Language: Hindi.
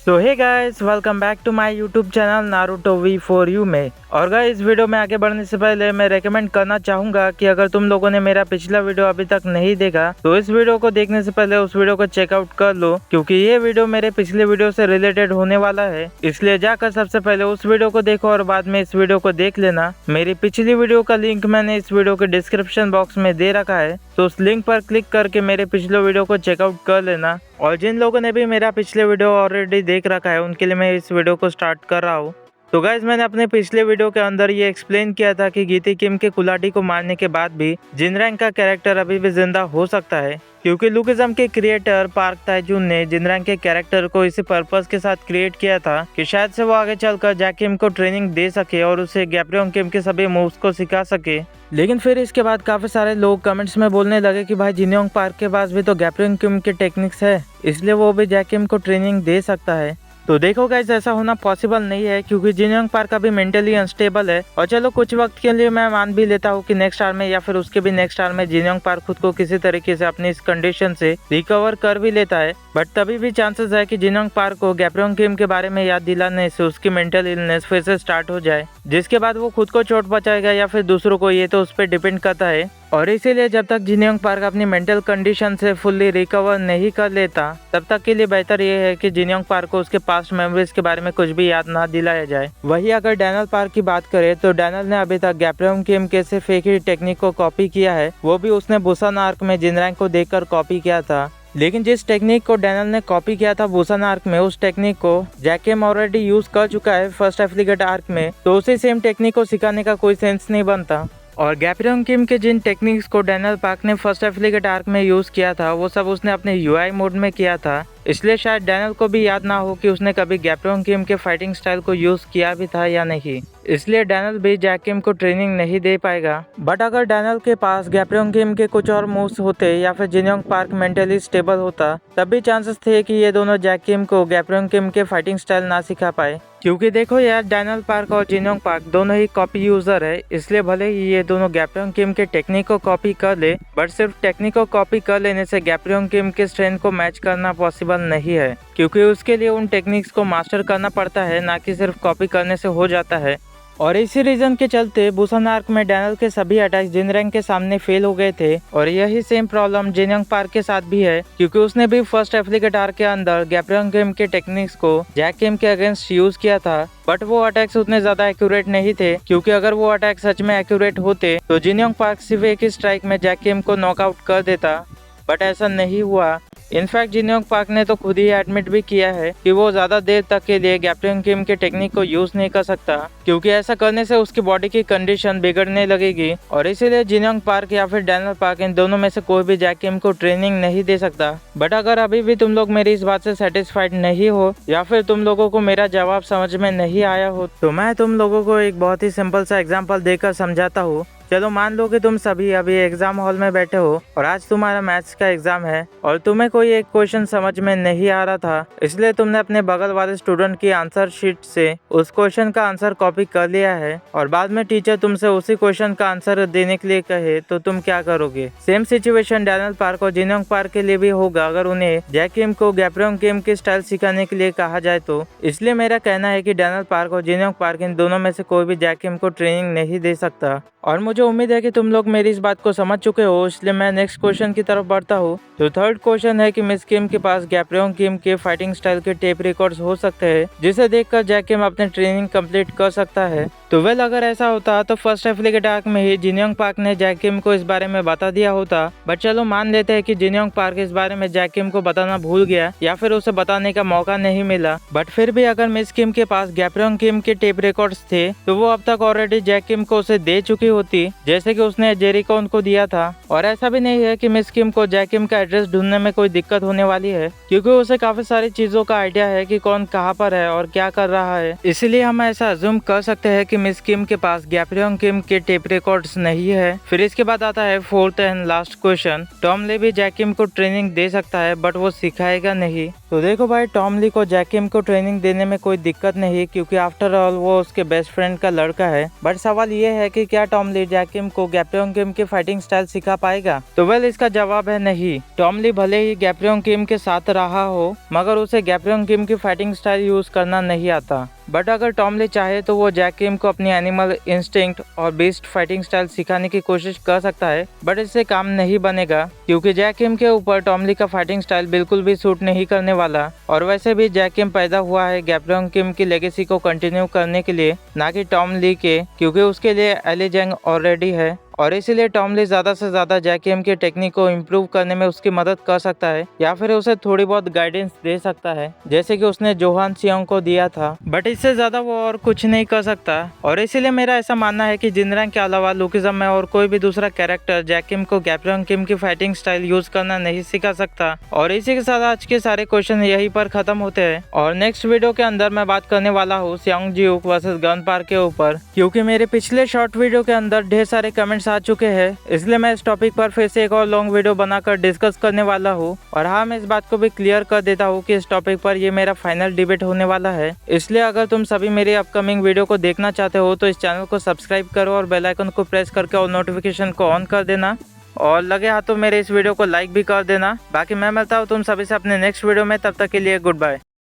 तो hey guys, welcome back to my YouTube channel Naruto V4U में। और गाइस, इस वीडियो में आगे बढ़ने से पहले मैं रेकमेंड करना चाहूँगा कि अगर तुम लोगों ने मेरा पिछला वीडियो अभी तक नहीं देखा तो इस वीडियो को देखने से पहले उस वीडियो को चेकआउट कर लो, क्योंकि ये वीडियो मेरे पिछले वीडियो से रिलेटेड होने वाला है। इसलिए जाकर सबसे पहले उस वीडियो को देखो और बाद में इस वीडियो को देख लेना। मेरी पिछली वीडियो का लिंक मैंने इस वीडियो के डिस्क्रिप्शन बॉक्स में दे रखा है, तो उस लिंक पर क्लिक करके मेरे पिछले वीडियो को चेकआउट कर लेना। और जिन लोगों ने भी मेरा पिछले वीडियो ऑलरेडी देख रखा है उनके लिए मैं इस वीडियो को स्टार्ट कर रहा हूँ। तो गाइज, मैंने अपने पिछले वीडियो के अंदर ये एक्सप्लेन किया था कि गीती किम के कुलाटी को मारने के बाद भी जिनरैंग का कैरेक्टर अभी भी जिंदा हो सकता है, क्योंकि लुकिज्म के क्रिएटर पार्क ताइजून ने जिनरैंग के कैरेक्टर को इसी पर्पस के साथ क्रिएट किया था कि शायद से वो आगे चलकर जैक किम को ट्रेनिंग दे सके और उसे गैब्रियोन किम के सभी मूव्स को सिखा सके। लेकिन फिर इसके बाद काफी सारे लोग कमेंट्स में बोलने लगे कि भाई जिनयोंग पार्क के पास भी तो गैब्रियोन किम के टेक्निक्स है, इसलिए वो भी जैक किम को ट्रेनिंग दे सकता है। तो देखो गाइस, ऐसा होना पॉसिबल नहीं है, क्योंकि जिनयोंग पार्क अभी मेंटली अनस्टेबल है। और चलो कुछ वक्त के लिए मैं मान भी लेता हूँ कि नेक्स्ट आर में या फिर उसके भी नेक्स्ट आर में जिनयोंग पार्क खुद को किसी तरीके से अपनी इस कंडीशन से रिकवर कर भी लेता है, बट तभी भी चांसेस है कि जिनयोंग पार्क को गैब्रियोन किम के बारे में याद दिलाने से उसकी मेंटल इलनेस फिर से स्टार्ट हो जाए, जिसके बाद वो खुद को चोट पहुंचाएगा या फिर दूसरों को, ये तो उस पर डिपेंड करता है। और इसीलिए जब तक जिनयोंग पार्क अपनी मेंटल कंडीशन से फुल्ली रिकवर नहीं कर लेता, तब तक के लिए बेहतर ये है कि जिनयोंग पार्क को उसके पास्ट मेमोरीज के बारे में कुछ भी याद ना दिलाया जाए। वही अगर डैनियल पार्क की बात करें तो डैनियल ने अभी तक गैब्रियोन किम के सिर्फ एक ही टेक्निक को कॉपी किया है, वो भी उसने बुसान आर्क में जिनरैंग को देखकर कॉपी किया था। लेकिन जिस टेक्निक को डैनियल ने कॉपी किया था बुसान आर्क में, उस टेक्निक को जैक किम ऑलरेडी यूज कर चुका है फर्स्ट एफ्लिगेट आर्क में, तो उसी सेम टेक्निक को सिखाने का कोई सेंस नहीं बनता। और गैब्रियोन किम के जिन टेक्निक्स को डैनियल पार्क ने फर्स्ट एफ्लिगेट आर्क में यूज किया था वो सब उसने अपने यूआई मोड में किया था, इसलिए शायद डैनियल को भी याद ना हो कि उसने कभी गैब्रियोन किम के फाइटिंग स्टाइल को यूज किया भी था या नहीं। इसलिए डैनियल भी जैक किम को ट्रेनिंग नहीं दे पाएगा। बट अगर डैनियल के पास गैब्रियोन किम के कुछ और मूव्स होते या फिर जिनयोंग पार्क मेंटली स्टेबल होता, तब भी चांसेस थे कि ये दोनों जैक किम को गैब्रियोन किम के फाइटिंग स्टाइल ना सिखा पाए। क्योंकि देखो यार, डैनियल पार्क और जिनयोंग पार्क दोनों ही कॉपी यूजर है, इसलिए भले ही ये दोनों गैब्रियोन किम के टेक्निक को कॉपी कर ले, बट सिर्फ टेक्निक को कॉपी कर लेने से गैब्रियोन किम के स्ट्रेंथ को मैच करना पॉसिबल नहीं है, क्योंकि उसके लिए उन टेक्निक्स को मास्टर करना पड़ता है, ना कि सिर्फ कॉपी करने से हो जाता है। और इसी रीजन के चलते बुसान आर्क में डैनियल के सभी अटैक्स जिनरैंग के सामने फेल हो गए थे, और यही सेम प्रॉब्लम जिनयोंग पार्क के साथ भी है, क्योंकि उसने भी फर्स्ट एफ्लिगेट आर्क के अंदर गैब्रियोन किम के टेक्निक्स को जैक किम के अगेंस्ट यूज किया था, बट वो अटैक्स उतने ज्यादा एक्यूरेट नहीं थे, क्योंकि अगर वो अटैक सच में एक्यूरेट होते तो जिनयोंग पार्क सिर्फ एक ही स्ट्राइक में जैक किम को नॉकआउट कर देता, बट ऐसा नहीं हुआ। इनफैक्ट जिनयोंग पार्क ने तो खुद ही एडमिट भी किया है कि वो ज्यादा देर तक के लिए गैब्रियोन किम के टेक्निक को यूज नहीं कर सकता, क्योंकि ऐसा करने से उसकी बॉडी की कंडीशन बिगड़ने लगेगी, और इसीलिए जिनयोंग पार्क या फिर डैनियल पार्क इन दोनों में से कोई भी जैक किम को ट्रेनिंग नहीं दे सकता। बट अगर अभी भी तुम लोग मेरी इस बात से सेटिस्फाइड नहीं हो या फिर तुम लोगों को मेरा जवाब समझ में नहीं आया हो, तो मैं तुम लोगों को एक बहुत ही सिंपल सा एग्जाम्पल देकर समझाता हूँ। चलो मान लो कि तुम सभी अभी एग्जाम हॉल में बैठे हो और आज तुम्हारा मैथ्स का एग्जाम है, और तुम्हें कोई एक क्वेश्चन समझ में नहीं आ रहा था, इसलिए तुमने अपने बगल वाले स्टूडेंट की आंसर शीट से उस क्वेश्चन का आंसर कॉपी कर लिया है, और बाद में टीचर तुमसे उसी क्वेश्चन का आंसर देने के लिए कहे तो तुम क्या करोगे? सेम सिचुएशन डैनियल पार्क और जिनयोंग पार्क के लिए भी होगा अगर उन्हें जैक किम को गैब्रियोन किम की स्टाइल सिखाने के लिए कहा जाए तो। इसलिए मेरा कहना है कि डैनियल पार्क और जिनयोंग पार्क इन दोनों में से कोई भी जैक किम को ट्रेनिंग नहीं दे सकता। और मुझे उम्मीद है कि तुम लोग मेरी इस बात को समझ चुके हो, इसलिए मैं नेक्स्ट क्वेश्चन की तरफ बढ़ता हूँ। तो थर्ड क्वेश्चन है कि मिस किम के पास गैब्रियोन किम के फाइटिंग स्टाइल के टेप रिकॉर्ड्स हो सकते हैं, जिसे देखकर जैक किम अपने ट्रेनिंग कंप्लीट कर सकता है। तो वेल, अगर ऐसा होता तो फर्स्ट एफ्लिगेट आर्क में ही जिनयोंग पार्क ने जैक किम को इस बारे में बता दिया होता, बट चलो मान लेते हैं कि जिनयोंग पार्क इस बारे में जैक किम को बताना भूल गया या फिर उसे बताने का मौका नहीं मिला। बट फिर भी अगर मिस किम के पास गैब्रियोन किम के टेप रिकॉर्ड्स थे तो वो अब तक ऑलरेडी जैक किम को उसे दे चुकी होती, जैसे कि उसने जेरिको उनको दिया था। और ऐसा भी नहीं है कि मिस किम को जैक किम का एड्रेस ढूंढने में कोई दिक्कत होने वाली है, क्योंकि उसे काफी सारी चीजों का आइडिया है कि कौन कहाँ पर है और क्या कर रहा है। इसीलिए हम ऐसा अज्यूम कर सकते हैं कि मिस किम के पास गैब्रियोन किम के टेप रिकॉर्ड्स नहीं है। फिर इसके बाद आता है fourth and last question. Tom Lee भी जैक किम को ट्रेनिंग दे सकता है, बट वो सिखाएगा नहीं। तो देखो भाई, टॉम ली को जैक किम को ट्रेनिंग देने में कोई दिक्कत नहीं, क्योंकि आफ्टर ऑल वो उसके बेस्ट फ्रेंड का लड़का है। बट सवाल ये है कि क्या टॉम ली जैक किम को गैप्रियन किम की फाइटिंग स्टाइल सिखा पाएगा? तो वेल इसका जवाब है नहीं। टॉम ली भले ही गैप्रियन किम के साथ रहा हो, मगर उसे गैप्रियन किम की फाइटिंग स्टाइल यूज करना नहीं आता। बट अगर टॉम ली चाहे तो वो जैक किम को अपनी एनिमल इंस्टिंक्ट और बीस्ट फाइटिंग स्टाइल सिखाने की कोशिश कर सकता है, बट इससे काम नहीं बनेगा क्योंकि जैक किम के ऊपर टॉम ली का फाइटिंग स्टाइल बिल्कुल भी सूट नहीं करने वाला। और वैसे भी जैक किम पैदा हुआ है गैप्रियन किम की लेगेसी को कंटिन्यू करने के लिए, ना कि टॉम ली के, क्योंकि उसके लिए एली जेंग ऑलरेडी है। और इसीलिए टॉम ली ज्यादा से ज्यादा जैक किम की टेक्निक को इम्प्रूव करने में उसकी मदद कर सकता है या फिर उसे थोड़ी बहुत गाइडेंस दे सकता है, जैसे कि उसने जोहान सियोंग को दिया था। बट इससे ज्यादा वो और कुछ नहीं कर सकता। और इसीलिए मेरा ऐसा मानना है कि जिनरैंग के अलावा लुकिज्म में और कोई भी दूसरा कैरेक्टर जैक किम को गैप्रियन किम की फाइटिंग स्टाइल यूज करना नहीं सिखा सकता। और इसी के साथ आज के सारे क्वेश्चन यहीं पर खत्म होते हैं। और नेक्स्ट वीडियो के अंदर मैं बात करने वाला हूँ सियोंग जियूक वर्सेस गन पार्क के ऊपर, क्योंकि मेरे पिछले शॉर्ट वीडियो के अंदर ढेर सारे कमेंट्स आ चुके हैं, इसलिए मैं इस टॉपिक पर फिर से एक और लॉन्ग वीडियो बनाकर डिस्कस करने वाला हूँ। और हाँ, मैं इस बात को भी क्लियर कर देता हूँ कि इस टॉपिक पर ये मेरा फाइनल डिबेट होने वाला है। इसलिए अगर तुम सभी मेरी अपकमिंग वीडियो को देखना चाहते हो तो इस चैनल को सब्सक्राइब करो और बेल आइकन को प्रेस करके और नोटिफिकेशन को ऑन कर देना। और लगे हाथों मेरे इस वीडियो को लाइक भी कर देना। बाकी मैं मिलता हूँ तुम सभी से अपने नेक्स्ट वीडियो में, तब तक के लिए गुड बाय।